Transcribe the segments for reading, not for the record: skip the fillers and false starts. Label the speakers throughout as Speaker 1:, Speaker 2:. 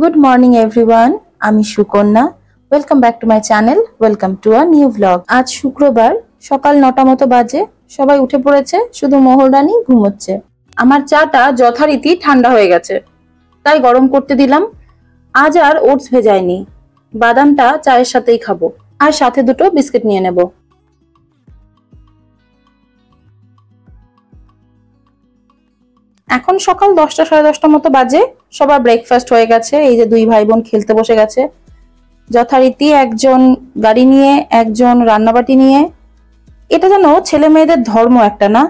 Speaker 1: Good morning everyone, আমি Sukanya. Welcome back to my channel, welcome to a new blog. আজ শুক্রবার, সকাল 9টা মতো বাজে। সবাই উঠে পড়েছে, শুধু মোহরানি ঘুমোচ্ছে। আমার চাটা যথারীতি ঠান্ডা হয়ে গেছে, তাই গরম করতে দিলাম। আজ আর ওটস ভেজাইনি, বাদামটা চায়ের সাথেই খাবো, আর সাথে দুটো বিস্কিট নিয়ে নেব। এখন সকাল 10টা সাড়ে 10টা মতো বাজে। সবার ব্রেকফাস্ট হয়ে গেছে। এই যে দুই ভাই বোন খেলতে বসে গেছে যথারীতি, একজন গাড়ি নিয়ে, একজন রান্নাবাটি নিয়ে। এটা যেন ছেলে মেয়েদের ধর্ম একটা, না?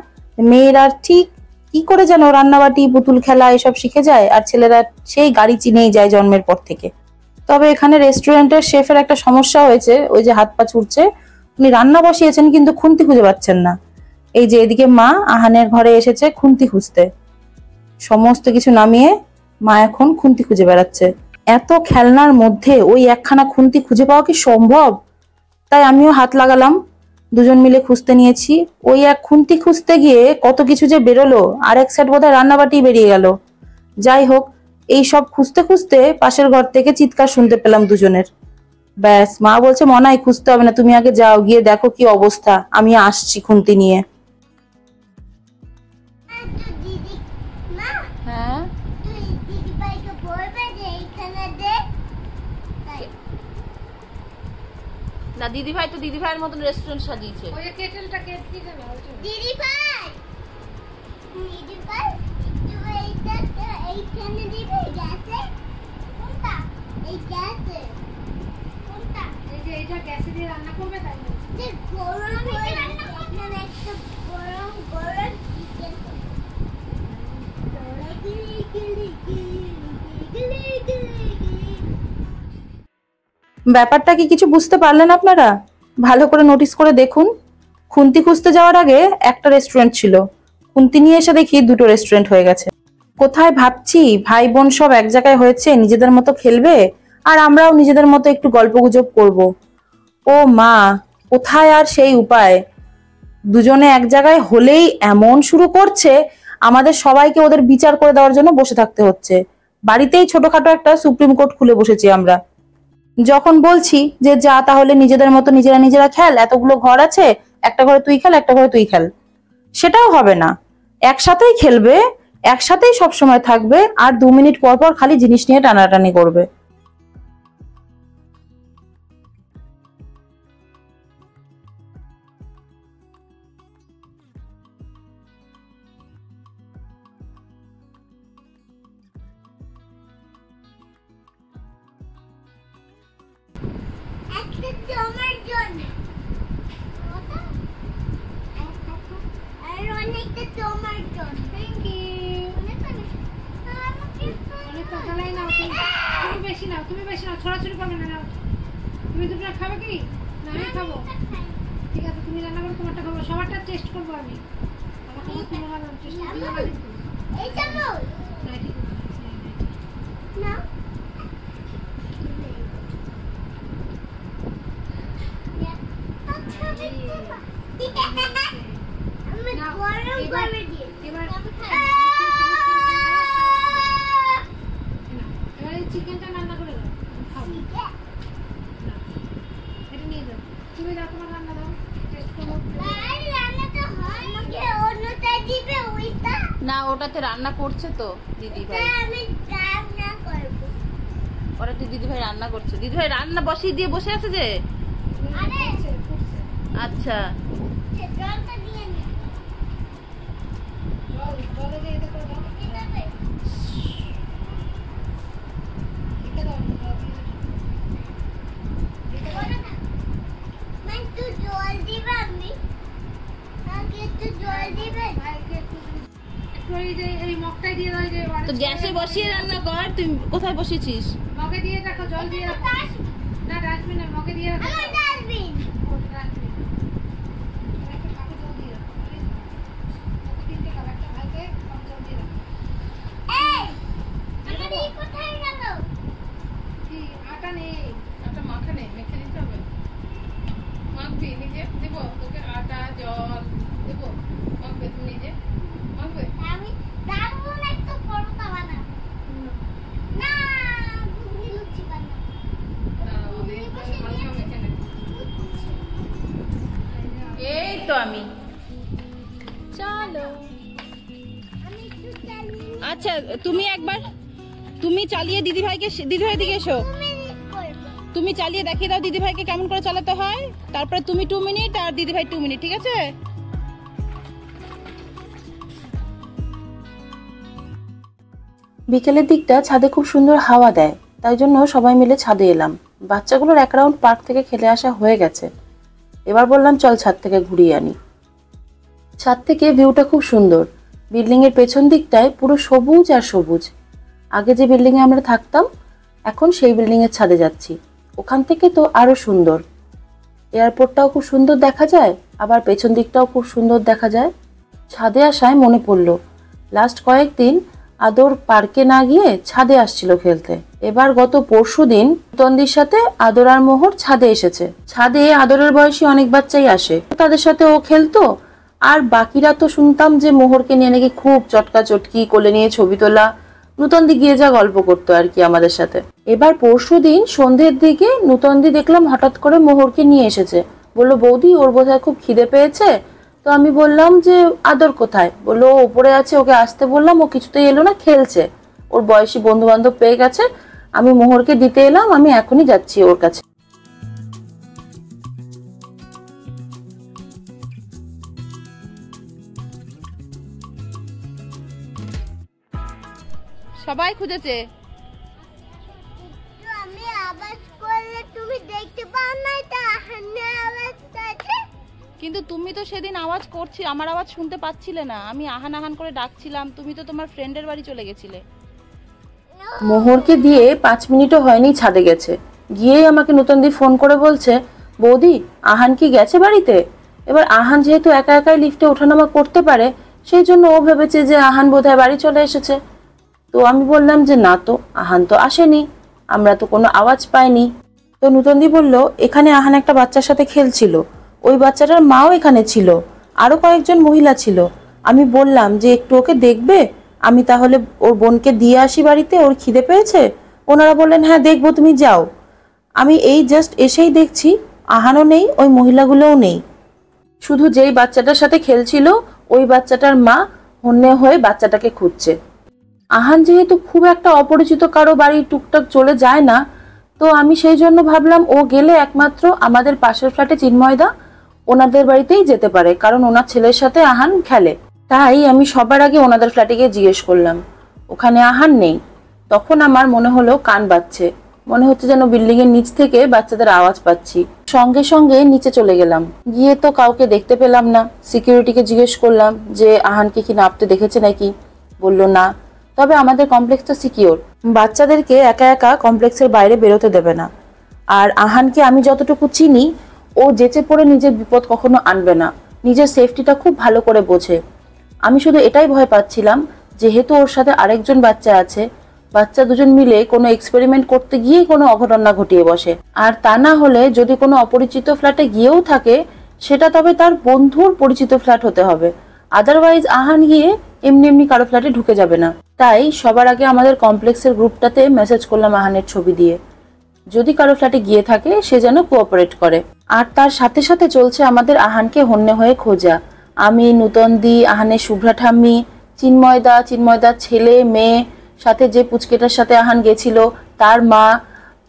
Speaker 1: মেয়েরা ঠিক কি করে যেন রান্নাবাটি, পুতুল খেলা এসব শিখে যায়, আর ছেলেরা সেই গাড়ি চিনেই যায় জন্মের পর থেকে। তবে এখানে রেস্টুরেন্টের শেফের একটা সমস্যা হয়েছে, ওই যে হাত পা ছুটছে। উনি রান্না বসিয়েছেন কিন্তু খুন্তি খুঁজে পাচ্ছেন না। এই যে এদিকে মা আহানের ঘরে এসেছে খুন্তি খুঁজতে। সমস্ত কিছু নামিয়ে মা এখন খুন্তি খুঁজে বেড়াচ্ছে। এত খেলনার মধ্যে ওই একখানা খুন্তি খুঁজে পাওয়া কি সম্ভব? তাই আমিও হাত লাগালাম, দুজন মিলে খুঁজতে নিয়েছি। ওই এক খুন্তি খুঁজতে গিয়ে কত কিছু যে বেরোলো, আর এক সেট বোধহয় রান্নাবাটি বেরিয়ে গেল। যাই হোক, এই সব খুঁজতে খুঁজতে পাশের ঘর থেকে চিৎকার শুনতে পেলাম দুজনের। ব্যাস, মা বলছে মনাই খুঁজতে হবে না, তুমি আগে যাও, গিয়ে দেখো কি অবস্থা, আমি আসছি খুন্তি নিয়ে। হ্যাঁ, না দিদি ভাই তো দিদি ভাইয়ের মতন রেস্টুরেন্ট সাজিয়েছে। ওই কেটেলটা কে দিতে না দিদি ভাই, দিদি ভাই একটু এইখানে দিবে গ্যাসে। কোনটা? এই গ্যাসে। কোনটা? এই যে এটা গ্যাসে দিয়ে রান্না করবে, তাই না? যে গরম করে রান্না করবে না, একটু গরম গরম চিকেন করবে। ব্যাপারটা কি কিছু বুঝতে পারলেন আপনারা? ভালো করে নোটিস করে দেখুন। খুন্তি খুঁজতে যাওয়ার আগে একটা রেস্টুরেন্ট ছিল, খুন্তি নিয়ে এসে দেখি দুটো রেস্টুরেন্ট হয়ে গেছে। কোথায় ভাবছি ভাই বোন সব এক জায়গায় হয়েছে, নিজেদের মতো খেলবে, আর আমরাও নিজেদের মতো একটু গল্পগুজব করব। ও মা, কোথায় আর সেই উপায়! দুজনে এক জায়গায় হলেই এমন শুরু করছে, আমাদের সবাইকে ওদের বিচার করে দেওয়ার জন্য বসে থাকতে হচ্ছে। বাড়িতেই ছোটখাটো একটা সুপ্রিম কোর্ট খুলে বসেছি আমরা। যখন বলছি যে যা তাহলে নিজেদের মতো নিজেরা নিজেরা খেল, এতগুলো ঘর আছে, একটা ঘরে তুই খেল, একটা ঘরে তুই খেল, সেটাও হবে না। একসাথেই খেলবে, একসাথেই সবসময় থাকবে, আর 2 মিনিট পর পর খালি জিনিস নিয়ে টানাটানি করবে।
Speaker 2: তুমি বেশি না, ছড়াছড়ি করবে না। তুমি দুটো খাবে কি? না আমি খাবো। ঠিক আছে, তুমি রান্না করে তোমারটা খাবো, সবারটা টেস্ট করবো আমি। আমার খাবার তুমি ভালো টেস্ট করবে না। এই চামচ না, ঠিক আছে না। চিকেনটা রান্না করে দাও, খাবো। এটা নিয়ে যাও, তুমি দাও, তোমার রান্না দাও, টেস্ট করো।
Speaker 1: না, ওটাতে রান্না করছে তো দিদি ভাই। ওরা তো দিদি ভাই রান্না করছে, দিদি ভাই রান্না বসিয়ে দিয়ে বসে আছে যে। আচ্ছা, তো গ্যাসে বসিয়ে রান্না কর। তুই কোথায় বসেছিস?
Speaker 2: মগে দিয়ে রাখো, জল দিয়ে রাখো। না ডাস্টবিনে মগে দিয়ে রাখো। ডাস্টবিন আটা নেই, আটা মাখা নেই, মেখে দিতে হবে। মাখবি নিজে, দেবো তোকে আটা জল দেবো, মাখবে তুমি নিজে, মাখবে। আমি দারুণ একটা পরোটা বানাবো। না
Speaker 1: আমি। চলো আচ্ছা তুমি একবার তুমি চালিয়ে দিদিভাই দিকে এসো, তুমি চালিয়ে দেখিয়ে দাও দিদিভাইকে কেমন করে চালাতে হয়, তারপরে তুমি 2 মিনিট আর দিদিভাই 2 মিনিট, ঠিক আছে? বিকেলের দিকটা ছাদে খুব সুন্দর হাওয়া দেয়, তাই জন্য সবাই মিলে ছাদে এলাম। বাচ্চাগুলোর এক রাউন্ড পার্ক থেকে খেলে আসা হয়ে গেছে, এবার বললাম চল ছাদ থেকে ঘুরিয়ে আনি। ছাদ থেকে ভিউটা খুব সুন্দর, বিল্ডিং এর পেছন দিকটায় পুরো সবুজ আর সবুজ। আগে যে বিল্ডিং এ আমরা থাকতাম এখন সেই বিল্ডিং এর ছাদে যাচ্ছি, ওখান থেকে তো আরো সুন্দর। এয়ারপোর্টটাও খুব সুন্দর দেখা যায়, আবার পেছন দিকটাও খুব সুন্দর দেখা যায়। ছাদে আসায় মনে পড়লো লাস্ট কয়েকদিন আদর পার্কে না গিয়ে ছাদে আসছিল খেলতে। এবার গত পরশুদিন তন্দির সাথে আদর আর মোহর ছাদে এসেছে। ছাদে আদরের বয়সী অনেক বাচ্চাই আসে, তাদের সাথে ও খেলতো। আর বাকিরা তো শুনতাম যে মোহরকে নিয়ে নাকি খুব চটকা চটকি কোলে নিয়ে ছবি তোলা, নূতনদি গিয়ে যা গল্প করতো আর কি আমাদের সাথে। এবার পরশুদিন সন্ধ্যের দিকে নূতনদি দেখলাম হঠাৎ করে মোহরকে নিয়ে এসেছে, বললো বৌদি ওর বোধহয় খুব খিদে পেয়েছে। তো আমি বললাম যে আদর কোথায়, বললো ওপরে আছে, ওকে আসতে বললাম, ও কিছুতেই এলো না, খেলছে, ওর বয়সী বন্ধু বান্ধব পেয়ে গেছে। আমি মোহরকে দিতে এলাম, আমি এখনই যাচ্ছি ওর কাছে। সবাই খুঁজেছে,
Speaker 3: আমি আওয়াজ করলে তুমি দেখতে পাও না, এটা আহানের আওয়াজটা আছে।
Speaker 1: কিন্তু তুমি তো সেদিন আওয়াজ করছি, আমার আওয়াজ শুনতে পাচ্ছিলে না, আমি আহান আহান করে ডাকছিলাম, তুমি তো তোমার ফ্রেন্ডের বাড়ি চলে গেছিলে। মোহরকে দিয়ে 5 মিনিটও হয়নি ছাদে গেছে, গিয়ে আমাকে নূতনদি ফোন করে বলছে বৌদি আহান কি গেছে বাড়িতে। এবার আহান যেহেতু একা একাই লিফটে ওঠানামা করতে পারে, সেই জন্য ও ভেবেছে যে আহান বোধহয় বাড়ি চলে এসেছে। তো আমি বললাম যে না তো, আহান তো আসেনি, আমরা তো কোনো আওয়াজ পাইনি। তো নূতনদি বলল এখানে আহান একটা বাচ্চার সাথে খেলছিল, ওই বাচ্চাটার মাও এখানে ছিল, আরো কয়েকজন মহিলা ছিল। আমি বললাম যে একটু ওকে দেখবে, আমি তাহলে ওর বোনকে দিয়ে আসি বাড়িতে, ওর খিদে পেয়েছে। ওনারা বললেন হ্যাঁ দেখবো, তুমি যাও। আমি এই জাস্ট এসেই দেখছি আহানও নেই, ওই মহিলাগুলোও নেই, শুধু যেই বাচ্চাটার সাথে খেলছিল ওই বাচ্চাটার মা হন্যে হয়ে বাচ্চাটাকে খুঁজছে। আহান যেহেতু খুব একটা অপরিচিত কারো বাড়ি টুকটাক চলে যায় না, তো আমি সেই জন্য ভাবলাম ও গেলে একমাত্র আমাদের পাশের ফ্ল্যাটে চিন্ময়দা, ওনাদের বাড়িতেই যেতে পারে, কারণ ওনার ছেলের সাথে আহান খেলে। তাই আমি সবার আগে ওনাদের ফ্ল্যাটে গিয়ে জিজ্ঞেস করলাম, ওখানে আহান নেই। তখন আমার মনে হলো কান বাজছে, মনে হচ্ছে যেন বিল্ডিং এর নিচ থেকে বাচ্চাদের আওয়াজ পাচ্ছি। সঙ্গে সঙ্গে নিচে চলে গেলাম, গিয়ে তো কাউকে দেখতে পেলাম না। সিকিউরিটিকে জিজ্ঞেস করলাম যে আহানকে কি নাপতে দেখেছে নাকি, বললো না, তবে আমাদের কমপ্লেক্সটা সিকিউর, বাচ্চাদেরকে একা একা কমপ্লেক্সের বাইরে বেরোতে দেবে না। আর আহানকে আমি যতটুকু চিনি, ও যেচে পড়ে নিজের বিপদ কখনো আনবে না, নিজের সেফটিটা খুব ভালো করে বোঝে। আমি শুধু এটাই ভয় পাচ্ছিলাম, যেহেতু ওর সাথে আরেকজন বাচ্চা আছে, বাচ্চা দুজন মিলে কোনো এক্সপেরিমেন্ট করতে গিয়ে কোনো অঘটন না ঘটিয়ে বসে। আর তা না হলে যদি কোনো অপরিচিত ফ্ল্যাটে গিয়েও থাকে, সেটা তবে তার বন্ধুর পরিচিত ফ্ল্যাট হতে হবে, আদারওয়াইজ আহান গিয়ে এমনি এমনি কারো ফ্ল্যাটে ঢুকে যাবে না। তাই সবার আগে আমাদের কমপ্লেক্সের গ্রুপটাতে মেসেজ করলাম আহানের ছবি দিয়ে, যদি কারো ফ্ল্যাটে গিয়ে থাকে সে যেন কোঅপারেট করে। আর তার সাথে সাথে চলছে আমাদের আহানকে হন্যে হয়ে খোঁজা। আমি, নূতনদি, আহানের শুভ্রা ঠাম্মি, চিন্ময়দার ছেলে মেয়ে, সাথে যে পুচকেটার সাথে আহান গেছিল তার মা,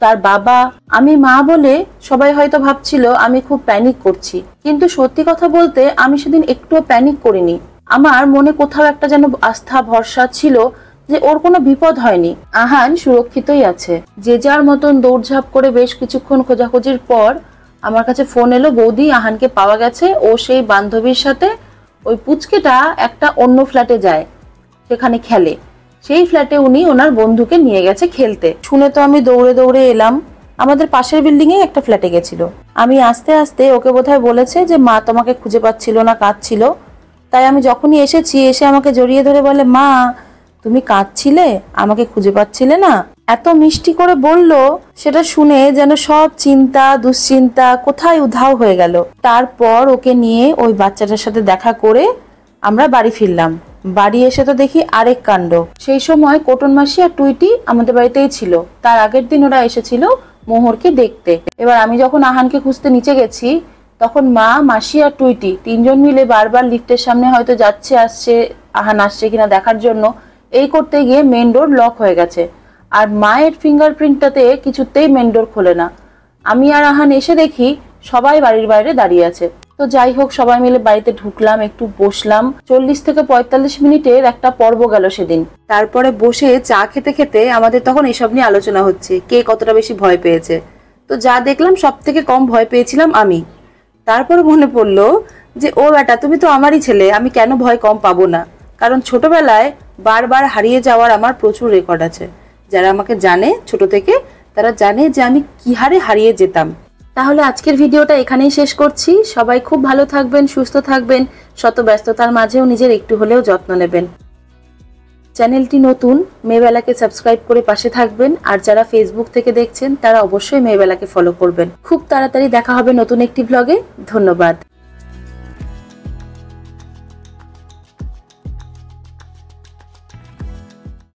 Speaker 1: তার বাবা। আমি মা বলে সবাই হয়তো ভাবছিল আমি খুব প্যানিক করছি, কিন্তু সত্যি কথা বলতে আমি সেদিন একটুও প্যানিক করিনি। আমার মনে কোথাও একটা যেন আস্থা ভরসা ছিল যে ওর কোনো বিপদ হয়নি, আহান সুরক্ষিতই আছে। যে যার মতন দৌড়ঝাঁপ করে বেশ কিছুক্ষণ খোঁজাখুঁজির পর আমার কাছে ফোন এলো, বৌদি আহানকে পাওয়া গেছে, ও সেই বান্ধবীর সাথে ওই পুচকেটা একটা অন্য ফ্ল্যাটে যায়, সেখানে খেলে, সেই ফ্ল্যাটে উনি ওনার বন্ধুকে নিয়ে গেছে খেলতে। শুনে তো আমি দৌড়ে দৌড়ে এলাম, আমাদের পাশের বিল্ডিং এ একটা ফ্ল্যাটে গেছিল। আমি আস্তে আস্তে ওকে বোধহয় বলেছে যে মা তোমাকে খুঁজে পাচ্ছিল না, কাঁদছিল। তাই আমি যখনই এসেছি, এসে আমাকে জড়িয়ে ধরে বলে, মা তুমি কাঁদছিলে, আমাকে খুঁজে পাচ্ছিলে না, এত মিষ্টি করে বলল। সেটা শুনে যেন সব চিন্তা দুশ্চিন্তা কোথায় উধাও হয়ে গেল। তারপর ওকে নিয়ে ওই বাচ্চাটার সাথে দেখা করে আমরা বাড়ি ফিরলাম। বাড়ি এসে তো দেখি আরেক কাণ্ড। সেই সময় কোটন মাসি আর টুইটি আমাদের বাড়িতেই ছিল, তার আগের দিন ওরা এসেছিল মোহরকে দেখতে। এবার আমি যখন আহানকে খুঁজতে নিচে গেছি, তখন মা, মাসি আর টুইটি তিনজন মিলে বারবার লিফটের সামনে হয়তো যাচ্ছে আসছে, আহান আসছে কিনা দেখার জন্য এই করতে গিয়ে মেন ডোর লক হয়ে গেছে। আর মায়ের ফিঙ্গারপ্রিন্টটাতে কিছুতেই মেন ডোর খোলে না। আমি আর আহান এসে দেখি সবাই বাড়ির বাইরে দাঁড়িয়ে আছে। তো যাই হোক, সবাই মিলে বাড়িতে ঢুকলাম, একটু বসলাম। 40 থেকে 45 মিনিটের একটা পর্ব গেল সেদিন। তারপরে বসে চা খেতে খেতে আমাদের তখন এসব নিয়ে আলোচনা হচ্ছে, কে কতটা বেশি ভয় পেয়েছে। তো যা দেখলাম সব থেকে কম ভয় পেয়েছিলাম আমি। তারপরে মনে পড়লো যে ও বেটা, তুমি তো আমারই ছেলে, আমি কেন ভয় কম পাবো না? কারণ ছোটবেলায় বারবার হারিয়ে যাওয়ার আমার প্রচুর রেকর্ড আছে। যারা আমাকে জানে ছোট থেকে, তারা জানে যে আমি কি হারে হারিয়ে যেতাম। তাহলে আজকের ভিডিওটা এখানেই শেষ করছি। সবাই খুব ভালো থাকবেন, সুস্থ থাকবেন, শত ব্যস্ততার মাঝেও নিজের একটু হলেও যত্ন নেবেন। চ্যানেলটি নতুন, মেয়েবেলাকে সাবস্ক্রাইব করে পাশে থাকবেন। আর যারা ফেসবুক থেকে দেখছেন তারা অবশ্যই মেয়েবেলাকে ফলো করবেন। খুব তাড়াতাড়ি দেখা হবে নতুন একটি ব্লগে। ধন্যবাদ।